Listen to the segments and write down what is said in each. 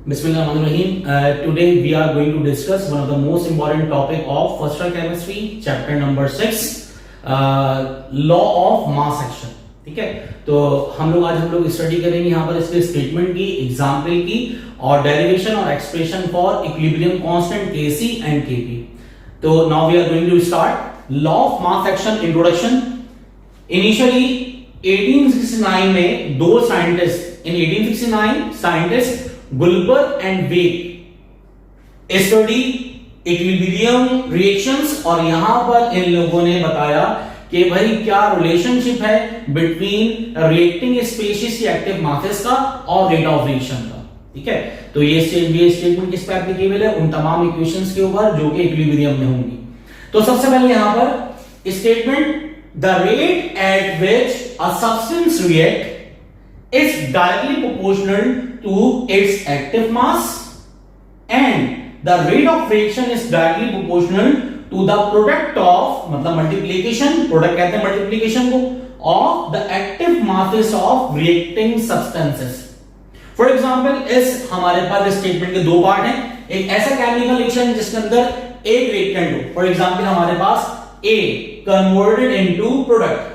Bismillahirrahmanirrahim. Today we are going to discuss one of the most important topic of first year chemistry, chapter number 6, law of mass action. ठीक है, तो हम लोग study करेंगे यहाँ पर इसके स्टेटमेंट की, एग्जाम्पल की और डेरिवेशन और expression for equilibrium constant Kc and Kp. तो now we are going to start law of mass action introduction. Initially 1869 में दो scientist in 1869 scientist Guldberg and Waage study equilibrium reactions और यहां पर इन लोगों ने बताया कि भाई क्या रिलेशनशिप है बिटवीन रिएक्टिंग स्पीशीज की एक्टिव मासेस का और रेट ऑफ रिएक्शन का. ठीक है, तो ये स्टेटमेंट किस पे एप्लीकेबल है? उन तमाम इक्वेशंस के ऊपर जो कि इक्विलिब्रियम में होंगी. तो सबसे पहले यहां पर statement the rate at which a substance react is directly proportional to its active mass and the rate of reaction is directly proportional to the product of मतलब multiplication, product कहते हैं multiplication को, of the active masses of reacting substances. For example, इस हमारे पास statement के दो part हैं. एक ऐसा केमिकल रिएक्शन जिसके अंदर एक रिएक्टेंट हो. फॉर एग्जांपल हमारे पास A converted into product,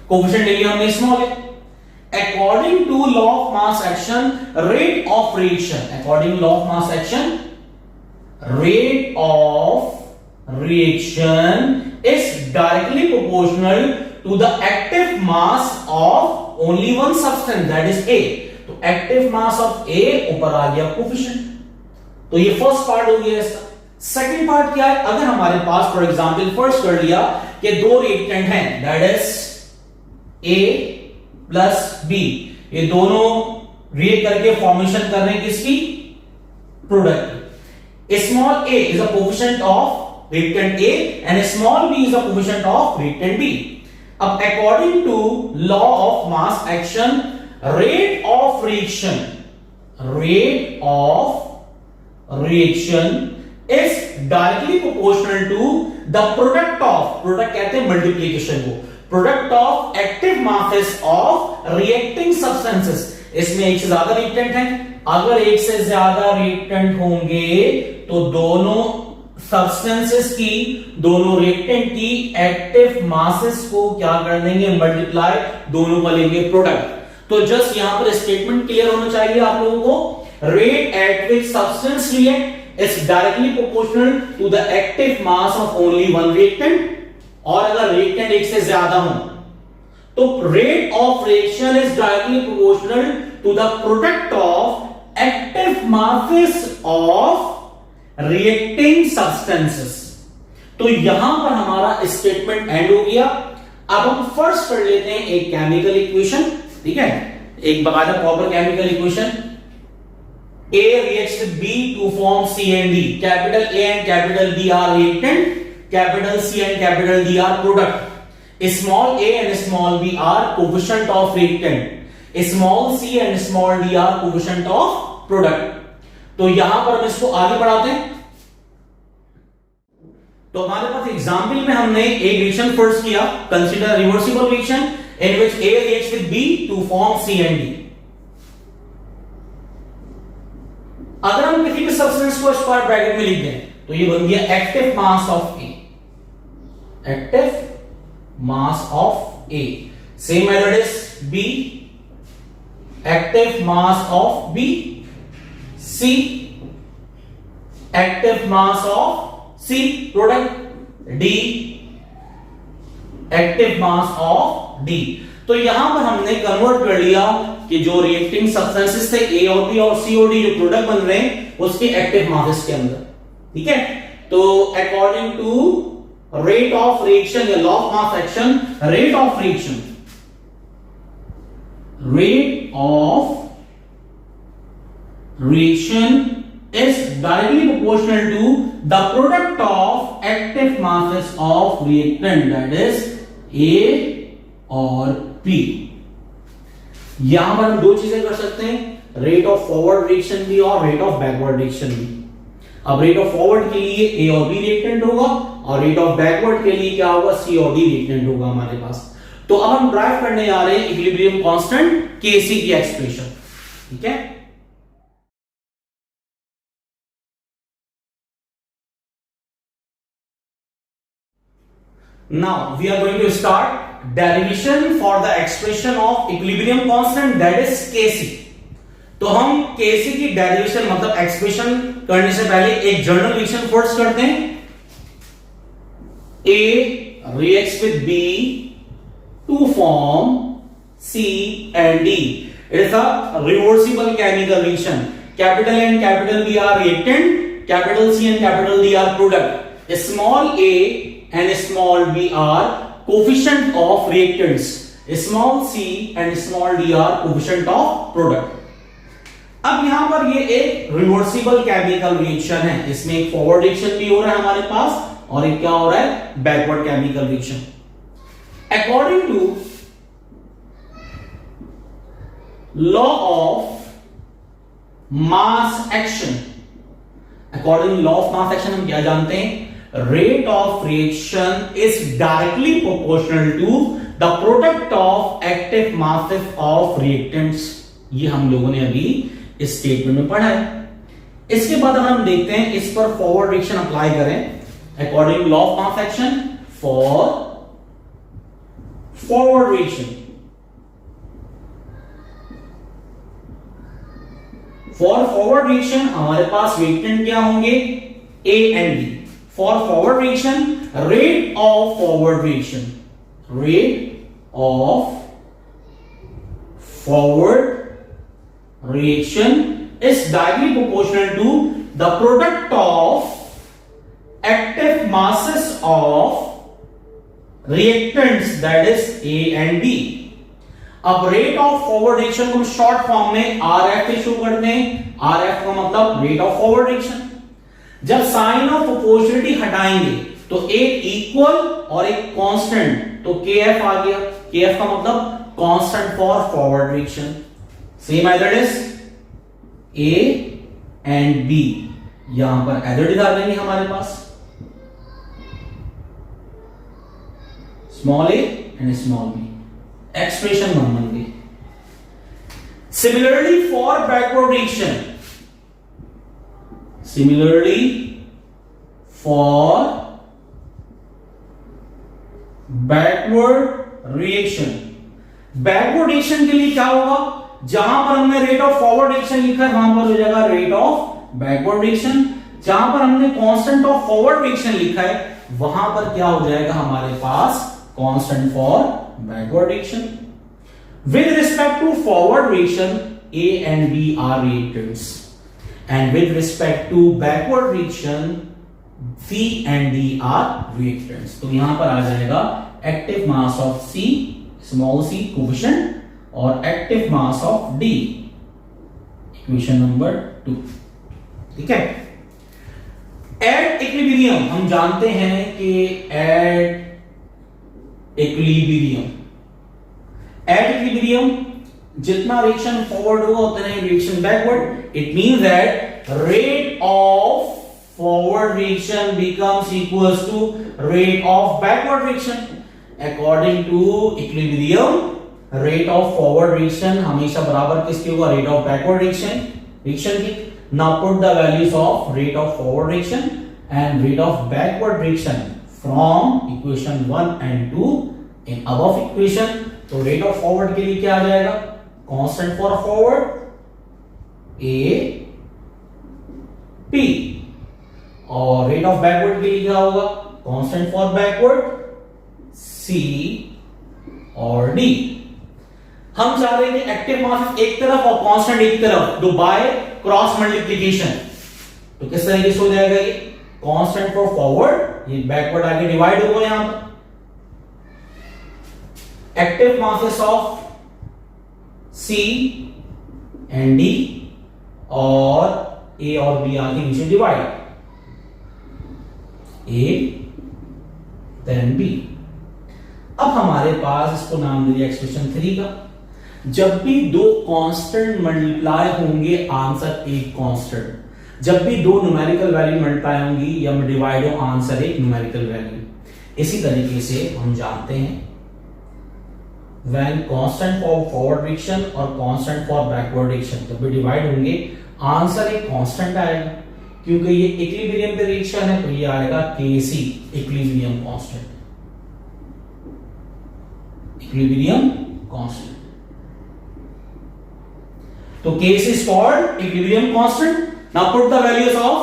coefficient ले लिया हमने स्मॉल है. According to law of mass action rate of reaction, according law of mass action rate of reaction is directly proportional to the active mass of only one substance that is A. तो active mass of ए ऊपर आ गया coefficient. तो ये first part हो गया इसका. Second part क्या है? अगर हमारे पास फॉर एग्जांपल फर्स्ट कर लिया कि दो रिएक्टेंट हैं that is A plus B, ये दोनों रिएक्ट करके फॉर्मेशन कर रहे हैं किसकी? Product. Small a is a coefficient of reactant A and small b is a coefficient of reactant B. अब according to law of mass action rate of reaction is directly proportional to the product of, product कहते हैं multiplication को, product of active masses of reacting substances. इसमें एक से ज्यादा reactant हैं. अगर एक से ज्यादा रिएक्टेंट होंगे तो दोनों सब्सटेंसेस की, दोनों रिएक्टेंट की एक्टिव मासेस को क्या कर देंगे? मल्टीप्लाई, दोनों का लेंगे प्रोडक्ट. तो जस्ट यहां पर स्टेटमेंट क्लियर होना चाहिए आप लोगों को. Rate at which substance react is directly proportional to the active mass of only one reactant. और अगर रिएक्टेंट एक से ज्यादा हो तो rate of reaction is directly proportional to the product of active masses of reacting substances. तो यहां पर हमारा स्टेटमेंट एंड हो गया. अब हम फर्स्ट कर लेते हैं एक केमिकल इक्वेशन. ठीक है, एक बकायदा proper chemical equation. A reacts with B to form C and D. Capital A and capital B are reactant. Capital C and capital D are product. Small a and small b are coefficient of reactant. Small c and small d are coefficient of product. तो यहां पर हम इसको आगे बढ़ाते हैं. तो हमारे पास एग्जांपल में हमने एक रिएक्शन फर्स्ट किया. Consider reversible reaction in which A reacts with B to form C and D. अगर हम किसी भी सब्सटेंस को स्क्वायर ब्रैकेट में लिख दें तो ये बन गया active mass of A. Active mass of A. Same method is B. Active mass of B. C. Active mass of C. Product. D. Active mass of D. तो यहां पर हमने कन्वर्ट कर लिया कि जो रिएक्टिंग सब्सटेंसेस थे A और B और C और D जो प्रोडक्ट बन रहे हैं उसके एक्टिव मासेस के अंदर. ठीक है, तो according to rate of reaction या law of mass action rate of reaction is directly proportional to the product of active masses of reactant that is A और B. यहां पर हम दो चीजें कर सकते हैं, रेट ऑफ फॉरवर्ड रिएक्शन भी और रेट ऑफ बैकवर्ड रिएक्शन भी. अब रेट ऑफ फॉरवर्ड के लिए A और B रिएक्टेंट होगा और रेट ऑफ बैकवर्ड के लिए क्या होगा? C और D रिएक्टेंट होगा हमारे पास. तो अब हम ड्राइव करने जा रहे हैं इक्विलिब्रियम कांस्टेंट Kc की एक्सप्रेशन, ठीक है। Now we are going to start derivation for the expression of equilibrium constant, that is Kc। तो हम Kc की डेरिवेशन मतलब एक्सप्रेशन करने से पहले एक जनरल रिएक्शन फोर्स करते हैं। A reacts with B to form C and D. It is a reversible chemical reaction. Capital A and capital B are reactant, capital C and capital D are product. Small a and small b are coefficient of reactants. Small c and small d are coefficient of product. अब यहां पर ये एक reversible chemical reaction है, इसमें एक forward reaction भी हो रहा है हमारे पास और एक क्या हो रहा है, backward chemical reaction. According to law of mass action, according to law of mass action हम क्या जानते हैं, rate of reaction is directly proportional to the product of active masses of reactants। ये हम लोगों ने अभी इस स्टेटमेंट में पढ़ा है। इसके बाद हम देखते हैं इस पर फॉरवर्ड रिएक्शन अप्लाई करें according law of mass action for forward reaction. For forward reaction हमारे पास रिएक्टेंट क्या होंगे, A and B. For forward reaction, rate of forward reaction is directly proportional to the product of active masses of reactants, that is A and B। अब rate of forward reaction को हम short form में RF से शुरू करते हैं। RF का मतलब रेट ऑफ फॉरवर्ड रिएक्शन। जब साइन ऑफ प्रोपोर्शनलिटी हटाएंगे तो एक इक्वल और एक कांस्टेंट, तो KF आ गया। KF का मतलब constant for forward reaction. Same as it is A and B, यहां पर एज इट आ जाएंगे हमारे पास small a and small b, expression बन गई। Similarly for backward reaction, Similarly, for backward reaction, backward reaction के लिए क्या होगा, जहां पर हमने रेट ऑफ फॉरवर्ड रिएक्शन लिखा है वहां पर हो जाएगा रेट ऑफ बैकवर्ड रिएक्शन। जहां पर हमने कांस्टेंट ऑफ फॉरवर्ड रिएक्शन लिखा है वहां पर क्या हो जाएगा हमारे पास constant for backward reaction. With respect to forward reaction A and B are reactants, and with respect to backward reaction C and D are reactants। तो यहां पर आ जाएगा active mass of C small c coefficient और active mass of D equation number 2, ठीक है। At equilibrium हम जानते हैं कि एट इक्विलिब्रियम जितना रिएक्शन फॉरवर्ड होगा उतना ही reaction backward. It means that rate of forward reaction becomes equals to rate of backward reaction. According to equilibrium rate of forward reaction हमेशा बराबर किसके होगा, रेट ऑफ बैकवर्ड रिएक्शन की। Now put the values of rate of forward reaction and rate of backward reaction from equation 1 and 2 in above equation. तो rate of forward के लिए क्या आ जाएगा, constant for forward A P, और rate of backward के लिए क्या होगा, कांस्टेंट फॉर बैकवर्ड C और D। हम चाह रहे हैं कि एक्टिव मास एक तरफ और कांस्टेंट एक तरफ, तो बाय क्रॉस मल्टीप्लिकेशन। तो किस तरीके से हो जाएगा ये, कांस्टेंट फॉर फॉरवर्ड ये बैकवर्ड आगे डिवाइड होगा यहां पर। Active masses of C and D और A और B आगे नीचे डिवाइड, A देन B। अब हमारे पास इसको नाम दे दिया एक्सप्रेशन 3 का। जब भी दो कांस्टेंट मल्टीप्लाई होंगे आंसर एक कांस्टेंट, जब भी दो न्यूमेरिकल वैल्यू मल्टीप्लाई होंगी या डिवाइड हो आंसर एक न्यूमेरिकल वैल्यू। इसी तरीके से हम जानते हैं when constant for forward direction और कांस्टेंट फॉर बैकवर्ड डायरेक्शन जब भी डिवाइड होंगे आंसर एक कांस्टेंट आएगा, क्योंकि ये इक्विलिब्रियम पे रिएक्शन है तो ये आएगा केसी इक्विलिब्रियम कांस्टेंट, इक्विलिब्रियम कांस्टेंट। तो Kc is called equilibrium constant. Now put the values of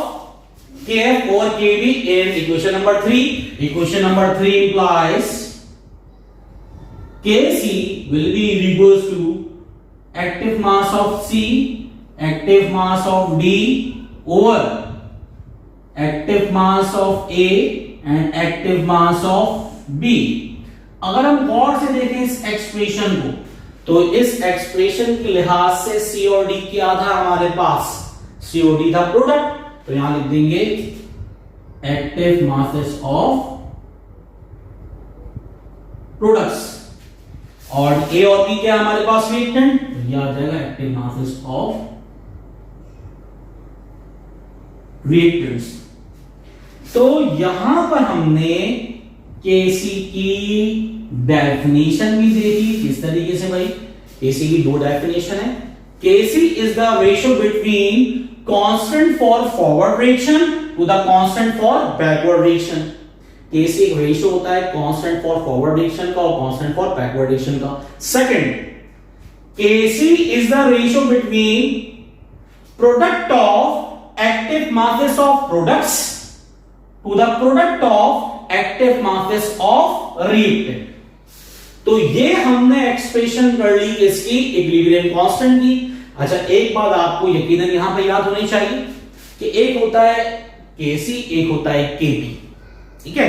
Kf or Kb in equation number 3. Equation number 3 implies Kc will be equals to active mass of C, active mass of D over active mass of A and active mass of B. अगर हम गौर से देखें इस expression को तो इस expression के लिहाज से सी और डी क्या था हमारे पास, सी और डी था प्रोडक्ट, तो यहां लिख देंगे एक्टिव मासेस ऑफ प्रोडक्ट्स, और ए और बी क्या हमारे पास रिएक्टेंट, तो यह आ जाएगा एक्टिव मासेस ऑफ रिएक्टेंट्स। तो यहां पर हमने केसी की डेफिनेशन भी देखी किस तरीके से भाई, केसी की दो डेफिनेशन है। KC is the ratio between constant for forward direction to the constant for backward direction. KC एक रेशियो होता है कांस्टेंट फॉर फॉरवर्ड डायरेक्शन का और कांस्टेंट फॉर बैकवर्ड डायरेक्शन का। Second, Kc is the ratio between product of active masses of products to the product of active masses of reactant. तो ये हमने expression कर ली इसकी इक्विलिब्रियम कांस्टेंट की। अच्छा, एक बात आपको यकीनन यहां पर याद होनी चाहिए कि एक होता है केसी, एक होता है केपी, ठीक है।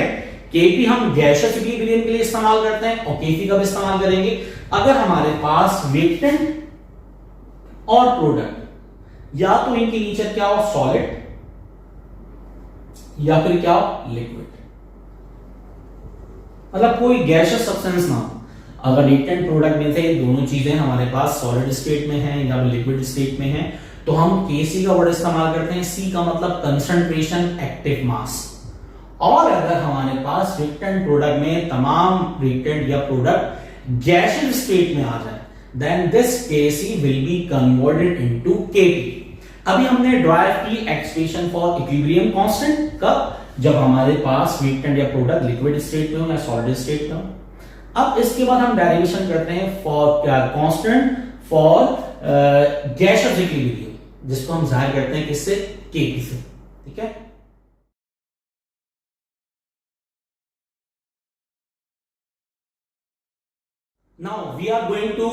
केपी हम गैसियस इक्विलिब्रियम के लिए इस्तेमाल करते हैं और केपी कब इस्तेमाल करेंगे, अगर हमारे पास रिएक्टेंट और प्रोडक्ट या तो इनके नेचर क्या हो सॉलिड या फिर क्या हो लिक्विड, मतलब कोई गैसियस सब्सटेंस ना हो। अगर रिएक्टेंट प्रोडक्ट में से दोनों चीजें हमारे पास सॉलिड स्टेट में है या लिक्विड स्टेट में है तो हम केसी का वर्ड इस्तेमाल करते हैं। सी का मतलब कंसंट्रेशन एक्टिव मास। और अगर हमारे पास रिएक्टेंट प्रोडक्ट में तमाम रिएक्टेंट या प्रोडक्ट गैसियस स्टेट में आ जाए then this Kc will be converted into Kp. अभी हमने ड्राइव की एक्सप्रेशन फॉर इक्विलिब्रियम कांस्टेंट कब, जब हमारे पास रिएक्टेंट या प्रोडक्ट लिक्विड स्टेट में हो या सॉलिड स्टेट में हो। अब इसके बाद हम डेरिवेशन करते हैं फॉर क्या कांस्टेंट फॉर गैसियस इक्विलिब्रियम, जिसको हम जाहिर करते हैं किससे, केपी से, ठीक है। Now we are going to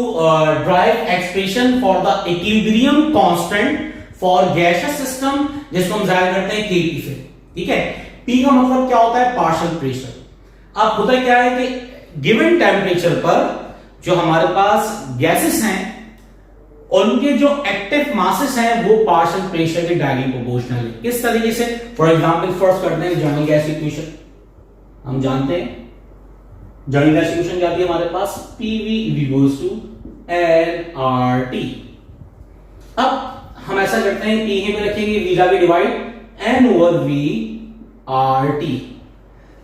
derive expression for the equilibrium constant for gaseous system, जिसको हम जाहिर करते हैं Kp से, ठीक है। P का मतलब क्या होता है, पार्शियल प्रेशर। अब होता क्या है कि गिवन टेम्परेचर पर जो हमारे पास गैसेस हैं उनके जो एक्टिव मासेस हैं वो पार्शियल प्रेशर के डायरेक्टली प्रोपोर्शनल है। किस तरीके से, फॉर एग्जांपल फर्स्ट करते हैं जनरल गैस इक्वेशन। हम जानते हैं जनरल गैस इक्वेशन क्या आती है हमारे पास, PV इक्वल्स टू nRT। अब हम ऐसा करते हैं P में रखेंगे V जाके divide N over V RT।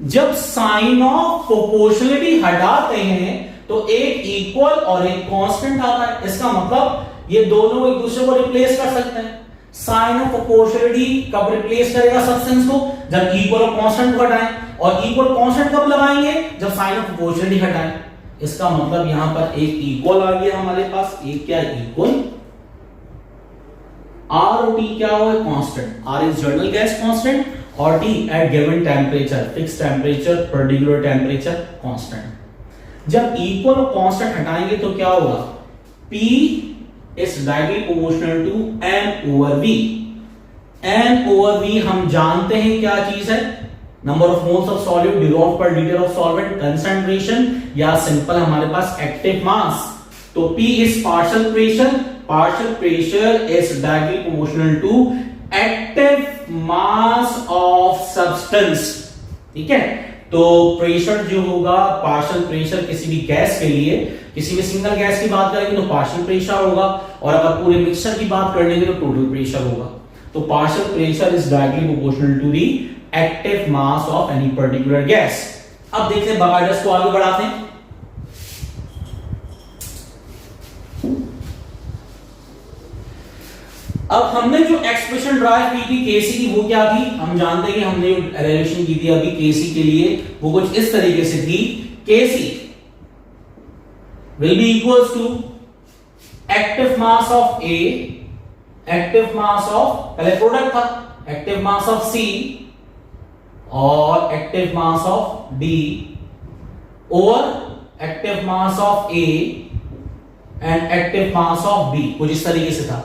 जब साइन ऑफ प्रोपोर्शनलिटी हटाते हैं तो एक इक्वल और एक कांस्टेंट आता है। इसका मतलब ये दोनों एक दूसरे को रिप्लेस कर सकते हैं। साइन ऑफ प्रोपोर्शनलिटी कब रिप्लेस करेगा सब्सटेंस को, जब इक्वल और कांस्टेंट को हटाएं, और इक्वल कांस्टेंट कब लगाएंगे, जब साइन ऑफ प्रोपोर्शनलिटी हटाएं। इसका मतलब यहां पर एक इक्वल आ गया हमारे पास, एक क्या इक्वल, R और T क्या हो, constant. R is general gas constant और T at given temperature, fixed temperature, particular temperature constant. जब इक्वल और कांस्टेंट हटाएंगे तो क्या होगा, P is directly proportional to N over V। N over V हम जानते हैं क्या चीज है, number of moles of solute dissolved per litre of solvent, concentration, या सिंपल हमारे पास एक्टिव मास। तो P is partial pressure, partial pressure is directly proportional to active mass of substance, ठीक है। तो प्रेशर जो होगा, पार्शियल प्रेशर किसी भी गैस के लिए, किसी भी सिंगल गैस की बात करेंगे तो पार्शियल प्रेशर होगा, और अगर पूरे मिक्सचर की बात कर लेंगे तो टोटल प्रेशर होगा। तो partial pressure is directly proportional to the active mass of any particular gas. अब देखते हैं बाकायदा इसको आगे बढ़ाते हैं। अब हमने जो एक्सप्रेशन ड्राइव की थी केसी की, वो क्या थी? हम जानते हैं कि हमने रिलेशन की थी अभी केसी के लिए, वो कुछ इस तरीके से थी, KC will be equals to active mass of A, active mass of, पहले प्रोडक्ट था, एक्टिव मास ऑफ सी और active mass of D over active mass of A and active mass of B, कुछ इस तरीके से था।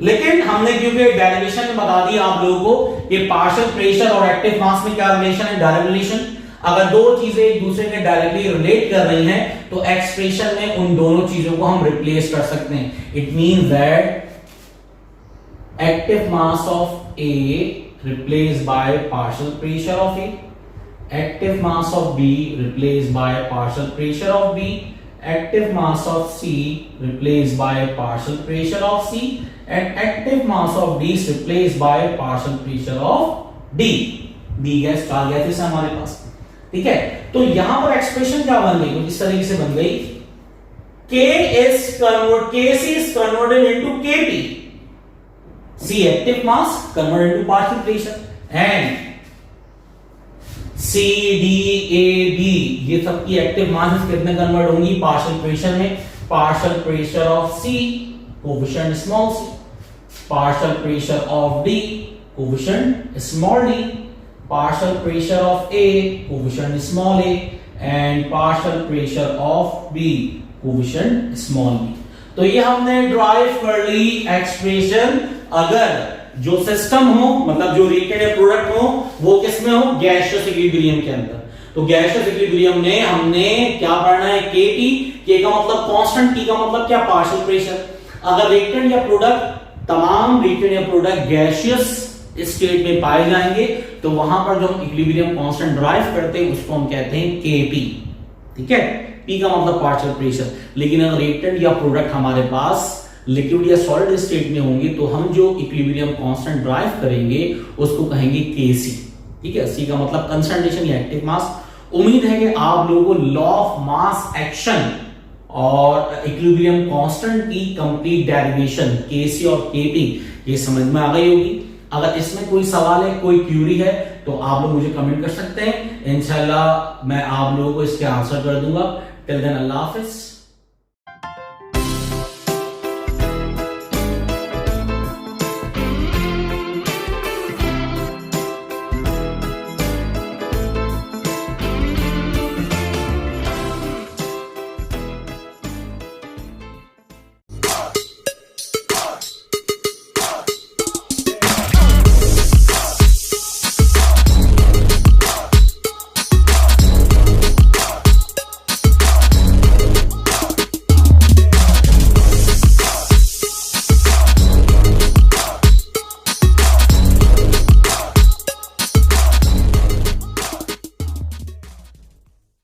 लेकिन हमने क्योंकि डेरिवेशन में बता दिया आप लोगों को कि पार्शियल प्रेशर और एक्टिव मास में क्या रिलेशन है, डायरेक्ट रिलेशन। अगर दो चीजें एक दूसरे के डायरेक्टली रिलेट कर रही हैं तो एक्सप्रेशन में उन दोनों चीजों को हम रिप्लेस कर सकते हैं। It means that active mass of A replaced by partial pressure of A, active mass of B replaced by partial pressure of B, active mass of C replaced by partial pressure of C, and active mass of D is replaced by partial pressure of D. D gas आ गया था हमारे पास, ठीक है। तो यहां पर expression क्या बन गई, इस तरीके से बन गई, Kc is converted into Kp, C active mass converted into partial pressure, and C D A B ये सब की एक्टिव मास कितने कन्वर्ट होंगी, पार्शियल प्रेशर में। Partial pressure of C coefficient small c, partial pressure of D coefficient small d, partial pressure of A coefficient small a, and partial pressure of B coefficient small b। तो ये हमने drive कर ली expression. अगर जो system हो, मतलब जो reactant product हो, वो किसमें हो, गैसियस इक्विलिब्रियम के अंदर। तो गैसियस इक्विलिब्रियम में हमने क्या पढ़ना है, केटी, के का मतलब कांस्टेंट, टी का मतलब क्या, पार्शियल प्रेशर। अगर रिएक्टेंट या प्रोडक्ट, तमाम रिएक्टेंट या प्रोडक्ट गैसियस स्टेट में पाए जाएंगे तो वहां पर जो हम इक्विलिब्रियम कांस्टेंट ड्राइव करते हैं उसको हम कहते हैं केपी, ठीक है। पी का मतलब पार्शियल प्रेशर। लेकिन अगर रिएक्टेंट या प्रोडक्ट हमारे पास लिक्विड या सॉलिड स्टेट में होंगे तो हम जो इक्विलिब्रियम कांस्टेंट ड्राइव करेंगे उसको कहेंगे केसी, ठीक है। सी का मतलब कंसंट्रेशन या एक्टिव मास। उम्मीद है कि आप लोगों को लॉ ऑफ मास एक्शन और इक्विलिब्रियम कांस्टेंट की कंप्लीट डेरिवेशन केसी और केपी ये समझ में आ गई होगी। अगर इसमें कोई सवाल है, कोई क्यूरी है तो आप लोग मुझे कमेंट कर सकते हैं, इंशाल्लाह मैं आप लोगों को इसके आंसर कर दूंगा। टिल देन अल्लाह हाफिज।